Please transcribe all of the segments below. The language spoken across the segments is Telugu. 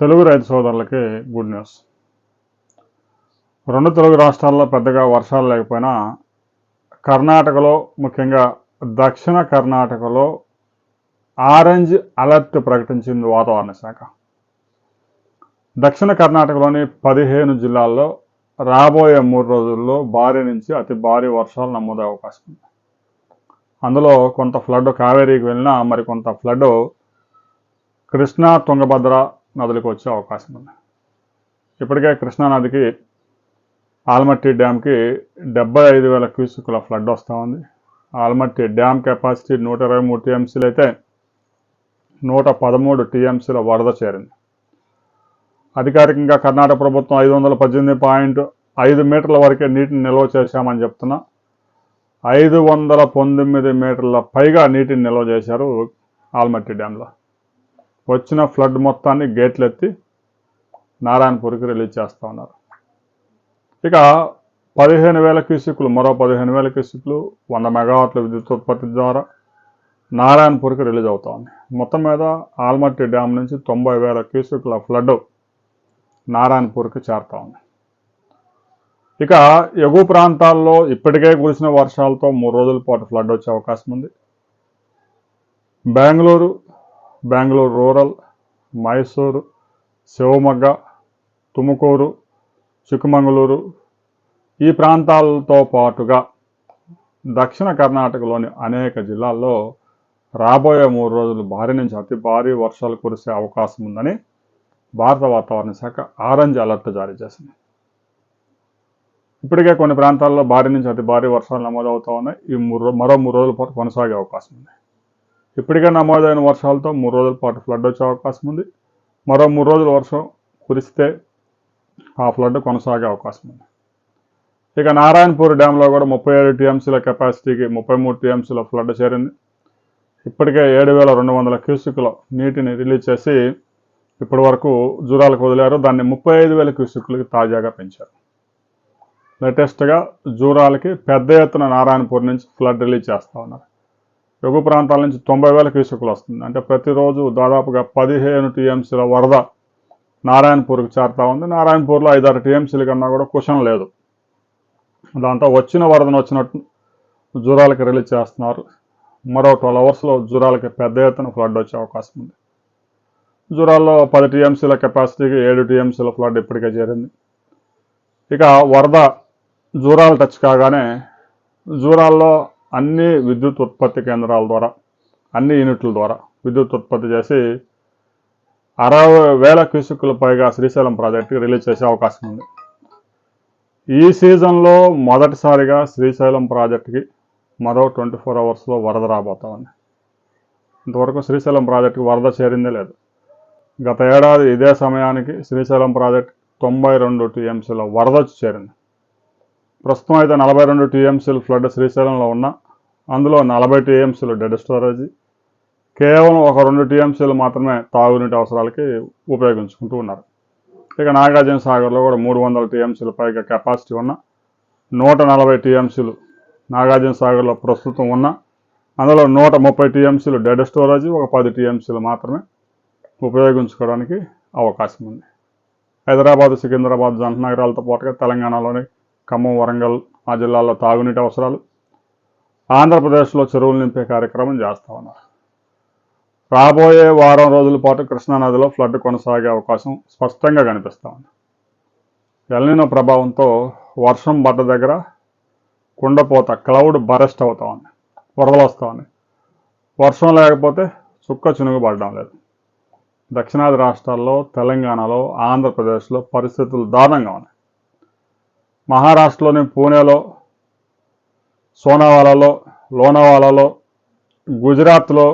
తెలుగు రైతు సోదరులకి గుడ్ న్యూస్. రెండు తెలుగు రాష్ట్రాల్లో పెద్దగా వర్షాలు లేకపోయినా కర్ణాటకలో, ముఖ్యంగా దక్షిణ కర్ణాటకలో ఆరెంజ్ అలర్ట్ ప్రకటించింది వాతావరణ శాఖ. దక్షిణ కర్ణాటకలోని 15 జిల్లాల్లో రాబోయే 3 రోజుల్లో భారీ నుంచి అతి భారీ వర్షాలు నమోదయ్యే అవకాశం ఉంది. అందులో కొంత ఫ్లడ్ కావేరీకి వెళ్ళినా మరికొంత ఫ్లడ్ కృష్ణా, తుంగభద్ర నదులకు వచ్చే అవకాశం ఉంది. ఇప్పటికే కృష్ణా నదికి ఆల్మట్టి డ్యామ్కి 75,000 క్యూసెక్కుల ఫ్లడ్ వస్తూ ఉంది. ఆల్మట్టి డ్యామ్ కెపాసిటీ 123 టీఎంసీలు అయితే 113 టీఎంసీల వరద చేరింది. అధికారికంగా కర్ణాటక ప్రభుత్వం 518.5 మీటర్ల వరకే నీటిని నిల్వ చేశామని చెప్తున్నా. 519 మీటర్ల పైగా నీటిని నిల్వ చేశారు ఆల్మట్టి డ్యాంలో. వచ్చిన ఫ్లడ్ మొత్తాన్ని గేట్లు ఎత్తి నారాయణపూర్కి రిలీజ్ చేస్తూ ఉన్నారు. ఇక 15,000 క్యూసెక్కులు, మరో 15,000 క్యూసెక్కులు 100 మెగావాట్ల విద్యుత్ ఉత్పత్తి ద్వారా నారాయణపూర్కి రిలీజ్ అవుతా ఉంది. మొత్తం మీద ఆల్మట్టి డ్యామ్ నుంచి 90,000 క్యూసెక్కుల ఫ్లడ్ నారాయణపూర్కి చేరుతా ఉంది. ఇక ఎగువ ప్రాంతాల్లో ఇప్పటికే కురిసిన వర్షాలతో 3 రోజుల పాటు ఫ్లడ్ వచ్చే అవకాశం ఉంది. బెంగళూరు రూరల్, మైసూరు, శివమొగ్గ, తుముకూరు, చిక్కమంగళూరు ఈ ప్రాంతాలతో పాటుగా దక్షిణ కర్ణాటకలోని అనేక జిల్లాల్లో రాబోయే 3 రోజులు భారీ నుంచి అతి భారీ వర్షాలు కురిసే అవకాశం ఉందని భారత వాతావరణ శాఖ ఆరెంజ్ అలర్ట్ జారీ చేసింది. ఇప్పటికే కొన్ని ప్రాంతాల్లో భారీ నుంచి అతి భారీ వర్షాలు నమోదవుతా ఉన్నాయి. ఈ మరో 3 రోజుల పాటు కొనసాగే అవకాశం ఉంది. ఇప్పటికే నమోదైన వర్షాలతో 3 రోజుల పాటు ఫ్లడ్ వచ్చే అవకాశం ఉంది. మరో 3 రోజుల వర్షం కురిస్తే ఆ ఫ్లడ్ కొనసాగే అవకాశం ఉంది. ఇక నారాయణపూర్ డ్యాంలో కూడా 37 టీఎంసీల కెపాసిటీకి 33 టీఎంసీల ఫ్లడ్ చేరింది. ఇప్పటికే 7,200 క్యూసెక్కుల నీటిని రిలీజ్ చేసి ఇప్పటి వరకు జూరాలకు వదిలారు. దాన్ని 35,000 క్యూసెక్కులకి తాజాగా పెంచారు. లేటెస్ట్గా జూరాలకి పెద్ద ఎత్తున నారాయణపూర్ నుంచి ఫ్లడ్ రిలీజ్ చేస్తూ ఉన్నారు. ఎగువ ప్రాంతాల నుంచి 90,000 క్యూసెక్కులు వస్తుంది. అంటే ప్రతిరోజు దాదాపుగా 15 టీఎంసీల వరద నారాయణపూర్కి చేరుతా ఉంది. నారాయణపూర్లో 5-6 టీఎంసీల కన్నా కూడా కుషం లేదు. దాంతో వచ్చిన వరదను వచ్చినట్టు జూరాలకి రిలీజ్ చేస్తున్నారు. మరో 12 అవర్స్లో జూరాలకి పెద్ద ఎత్తున ఫ్లడ్ వచ్చే అవకాశం ఉంది. జూరాల్లో 10 టీఎంసీల కెపాసిటీకి 7 టీఎంసీల ఫ్లడ్ ఇప్పటికే చేరింది. ఇక వరద జూరాలు టచ్ కాగానే జూరాల్లో అన్ని విద్యుత్ ఉత్పత్తి కేంద్రాల ద్వారా, అన్ని యూనిట్ల ద్వారా విద్యుత్ ఉత్పత్తి చేసి 60,000 క్యూసెక్కుల పైగా శ్రీశైలం ప్రాజెక్టుకి రిలీజ్ చేసే అవకాశం ఉంది. ఈ సీజన్లో మొదటిసారిగా శ్రీశైలం ప్రాజెక్టుకి మరో 24 అవర్స్లో వరద రాబోతా ఉంది. ఇంతవరకు శ్రీశైలం ప్రాజెక్టుకి వరద చేరిందే లేదు. గత ఏడాది ఇదే సమయానికి శ్రీశైలం ప్రాజెక్టు 92 టీఎంసీల వరద వచ్చి చేరింది. ప్రస్తుతం అయితే 42 టీఎంసీలు ఫ్లడ్ శ్రీశైలంలో ఉన్న అందులో 40 టీఎంసీలు డెడ్ స్టోరేజ్, కేవలం ఒక 2 టీఎంసీలు మాత్రమే తాగునీటి అవసరాలకి ఉపయోగించుకుంటూ ఉన్నారు. ఇక నాగార్జున సాగర్లో కూడా 300 టీఎంసీల పైగా కెపాసిటీ ఉన్న 140 టీఎంసీలు నాగార్జున సాగర్లో ప్రస్తుతం ఉన్న అందులో 130 టీఎంసీలు డెడ్ స్టోరేజ్, ఒక 10 టీఎంసీలు మాత్రమే ఉపయోగించుకోవడానికి అవకాశం ఉంది. హైదరాబాద్, సికింద్రాబాద్ జంట నగరాలతో పాటుగా తెలంగాణలోని ఖమ్మం, వరంగల్ ఆ జిల్లాల్లో తాగునీటి అవసరాలు, ఆంధ్రప్రదేశ్లో చెరువులు నింపే కార్యక్రమం చేస్తూ ఉన్నారు. రాబోయే వారం రోజుల పాటు కృష్ణానదిలో ఫ్లడ్ కొనసాగే అవకాశం స్పష్టంగా కనిపిస్తూ ఉంది. ఎల్నినో ప్రభావంతో వర్షం పడ్డ దగ్గర కుండపోత క్లౌడ్ బరెస్ట్ అవుతా ఉంది, వరదలు వస్తూ ఉన్నాయి. వర్షం లేకపోతే చుక్క చినుగు పడడం లేదు. దక్షిణాది రాష్ట్రాల్లో, తెలంగాణలో, ఆంధ్రప్రదేశ్లో పరిస్థితులు దారుణంగా ఉన్నాయి. మహారాష్ట్రలోని పూణేలో, సోనావాలలో, లోనావాలలో, గుజరాత్లో,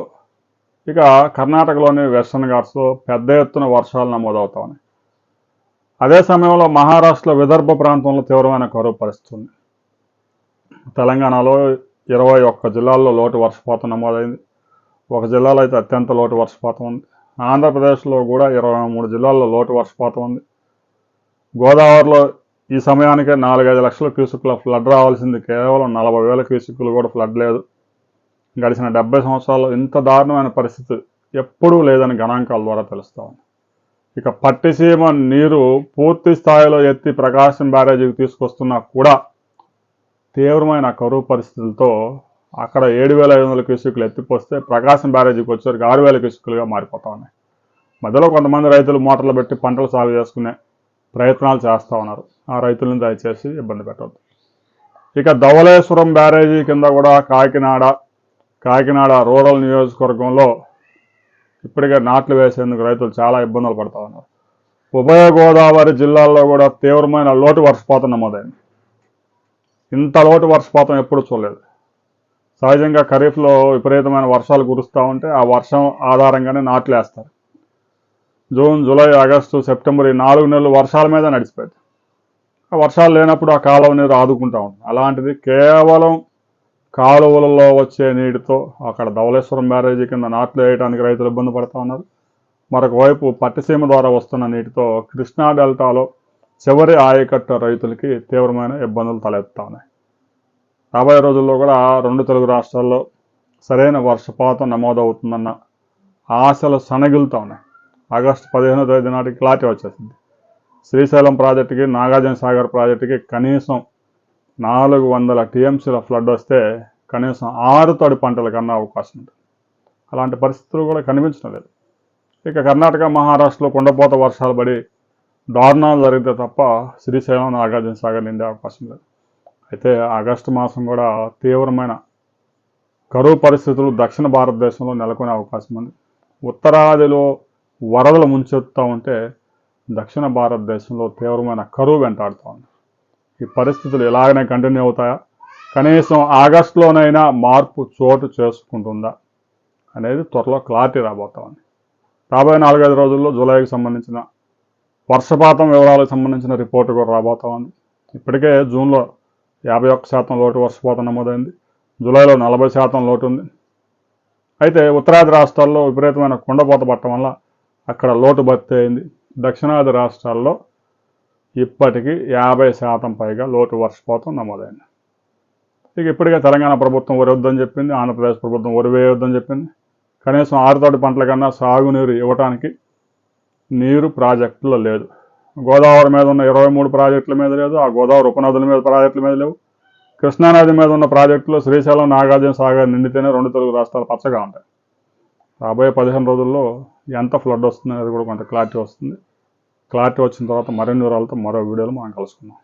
ఇక కర్ణాటకలోని వెస్టర్న్ ఘాట్స్లో పెద్ద ఎత్తున వర్షాలు నమోదవుతా ఉన్నాయి. అదే సమయంలో మహారాష్ట్రలో విదర్భ ప్రాంతంలో తీవ్రమైన కరువు పరిస్థితి ఉంది. తెలంగాణలో 21 జిల్లాల్లో లోటు వర్షపాతం నమోదైంది. ఒక జిల్లాలో అయితే అత్యంత లోటు వర్షపాతం ఉంది. ఆంధ్రప్రదేశ్లో కూడా 23 జిల్లాల్లో లోటు వర్షపాతం ఉంది. గోదావరిలో ఈ సమయానికే 4-5 లక్షల క్యూసెక్కుల ఫ్లడ్ రావాల్సింది కేవలం 40,000 క్యూసెక్కులు కూడా ఫ్లడ్ లేదు. గడిచిన 70 సంవత్సరాల్లో ఇంత దారుణమైన పరిస్థితి ఎప్పుడూ లేదని గణాంకాల ద్వారా తెలుస్తూ ఉంది. ఇక పట్టిసీమ నీరు పూర్తి స్థాయిలో ఎత్తి ప్రకాశం బ్యారేజీకి తీసుకొస్తున్నా కూడా తీవ్రమైన కరువు పరిస్థితులతో అక్కడ 7,500 క్యూసెక్కులు ఎత్తిపోస్తే ప్రకాశం బ్యారేజీకి వచ్చేసరికి 6,000 క్యూసెక్కులుగా మారిపోతా ఉన్నాయి. మధ్యలో కొంతమంది రైతులు మోటార్లు పెట్టి పంటలు సాగు చేసుకునే ప్రయత్నాలు చేస్తూ ఉన్నారు. ఆ రైతులను దయచేసి ఇబ్బంది పెట్టవద్దు. ఇక ధవళేశ్వరం బ్యారేజీ కింద కూడా కాకినాడ రూరల్ నియోజకవర్గంలో ఇప్పటికే నాట్లు వేసేందుకు రైతులు చాలా ఇబ్బందులు పడుతూ ఉన్నారు. ఉభయ గోదావరి జిల్లాల్లో కూడా తీవ్రమైన లోటు వర్షపాతం నమోదైంది. ఇంత లోటు వర్షపాతం ఎప్పుడు చూడలేదు. సహజంగా ఖరీఫ్లో విపరీతమైన వర్షాలు కురుస్తూ ఉంటే ఆ వర్షం ఆధారంగానే నాట్లు వేస్తారు. జూన్, జూలై, ఆగస్టు, సెప్టెంబర్ ఈ 4 నెలలు వర్షాల మీద నడిచిపోయింది. ఆ వర్షాలు లేనప్పుడు ఆ కాలువ నీరు ఆదుకుంటూ ఉంటుంది. అలాంటిది కేవలం కాలువలలో వచ్చే నీటితో అక్కడ ధవళేశ్వరం బ్యారేజీ కింద నాట్లు వేయడానికి రైతులు ఇబ్బంది పడుతూ ఉన్నారు. మరొక వైపు పట్టిసీమ ద్వారా వస్తున్న నీటితో కృష్ణా డెల్టాలో చివరి ఆయకట్టు రైతులకి తీవ్రమైన ఇబ్బందులు తలెత్తుతా ఉన్నాయి. రాబోయే రోజుల్లో కూడా 2 తెలుగు రాష్ట్రాల్లో సరైన వర్షపాతం నమోదవుతుందన్న ఆశలు సనగిలుతూ ఉన్నాయి. ఆగస్టు 15వ తేదీ నాటికి క్లారిటీ వచ్చేసింది. శ్రీశైలం ప్రాజెక్టుకి, నాగార్జున సాగర్ ప్రాజెక్టుకి కనీసం 400 టీఎంసీల ఫ్లడ్ వస్తే కనీసం 6 తడి పంటల కన్నా అవకాశం ఉంది. అలాంటి పరిస్థితులు కూడా కనిపించడం లేదు. ఇక కర్ణాటక, మహారాష్ట్రలో కుండపోత వర్షాలు పడి దారుణాలు జరిగితే తప్ప శ్రీశైలం, నాగార్జున సాగర్ నిండే అవకాశం లేదు. అయితే ఆగస్టు మాసం కూడా తీవ్రమైన కరువు పరిస్థితులు దక్షిణ భారతదేశంలో నెలకొనే అవకాశం ఉంది. ఉత్తరాదిలో వరదలు ముంచెత్తుతూ ఉంటే దక్షిణ భారతదేశంలో తీవ్రమైన కరువు వెంటాడుతూ ఉంది. ఈ పరిస్థితులు ఇలాగనే కంటిన్యూ అవుతాయా? కనీసం ఆగస్టులోనైనా మార్పు చోటు చేసుకుంటుందా అనేది త్వరలో క్లారిటీ రాబోతా ఉంది. రాబోయే 4-5 రోజుల్లో జూలైకి సంబంధించిన వర్షపాతం వివరాలకు సంబంధించిన రిపోర్టు కూడా రాబోతా ఉంది. ఇప్పటికే జూన్లో 51% లోటు వర్షపాతం నమోదైంది. జూలైలో 40% లోటు ఉంది. అయితే ఉత్తరాది రాష్ట్రాల్లో విపరీతమైన కుండపోత పట్టడం వల్ల అక్కడ లోటు భర్తీ అయింది. దక్షిణాది రాష్ట్రాల్లో ఇప్పటికీ 50% పైగా లోటు వర్షపాతం నమోదైంది. ఇక ఇప్పటికే తెలంగాణ ప్రభుత్వం వరి వద్దని చెప్పింది, ఆంధ్రప్రదేశ్ ప్రభుత్వం వరి వేయొద్దని చెప్పింది. కనీసం 6 తోటి పంటల కన్నా సాగునీరు ఇవ్వడానికి నీరు ప్రాజెక్టులో లేదు. గోదావరి మీద ఉన్న 23 ప్రాజెక్టుల మీద లేదు, ఆ గోదావరి ఉపనదుల మీద ప్రాజెక్టుల మీద లేవు. కృష్ణానది మీద ఉన్న ప్రాజెక్టులో శ్రీశైలం, నాగార్జున సాగర్ నిండితేనే 2 తెలుగు రాష్ట్రాలు పచ్చగా ఉంటాయి. రాబోయే 15 రోజుల్లో ఎంత ఫ్లడ్ వస్తుంది అనేది కూడా కొంత క్లారిటీ వస్తుంది. క్లారిటీ వచ్చిన తర్వాత మరిన్ని వివరాలతో మరో వీడియోలో మనం కలుసుకుందాం.